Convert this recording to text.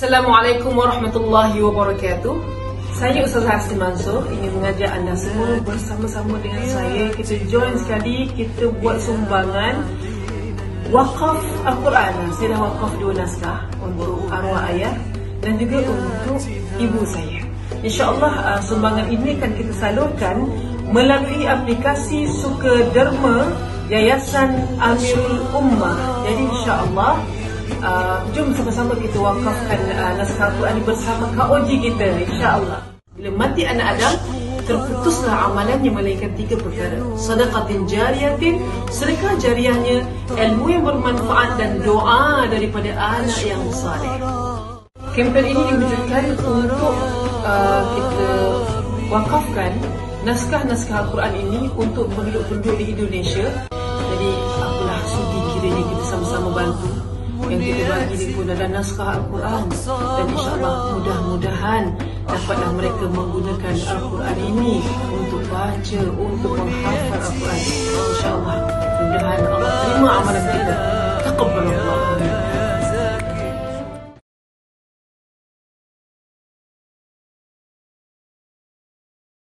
Assalamualaikum warahmatullahi wabarakatuh. Saya Ustazah Hasni Mansur ingin mengajak anda semua bersama-sama dengan saya. Kita join sekali, kita buat sumbangan wakaf Al-Quran. Saya dah wakaf 2 naskah untuk arwah ayah dan juga untuk ibu saya. InsyaAllah sumbangan ini akan kita salurkan melalui aplikasi Sukaderma Yayasan Amirul Ummah. Jadi insyaAllah jom sama-sama kita wakafkan naskah Al-Quran bersama KOG kita, insyaAllah. Bila mati anak Adam, terputuslah amalannya melainkan 3 perkara: sedekatin jariyatin, sedekah jariahnya, ilmu yang bermanfaat, dan doa daripada anak yang saleh. Kempen ini diwujudkan untuk kita wakafkan naskah-naskah Al-Quran ini untuk penduduk-penduduk di Indonesia. Jadi apalah sudi kiranya kita sama-sama bantu. Yang kita bagi ni pun adalah naskah Al-Quran, dan insyaAllah mudah-mudahan dapatlah mereka menggunakan Al-Quran ini untuk baca, untuk menghafal Al-Quran. InsyaAllah mudah-mudahan Allah terima amalan kita. Taqabbalallah.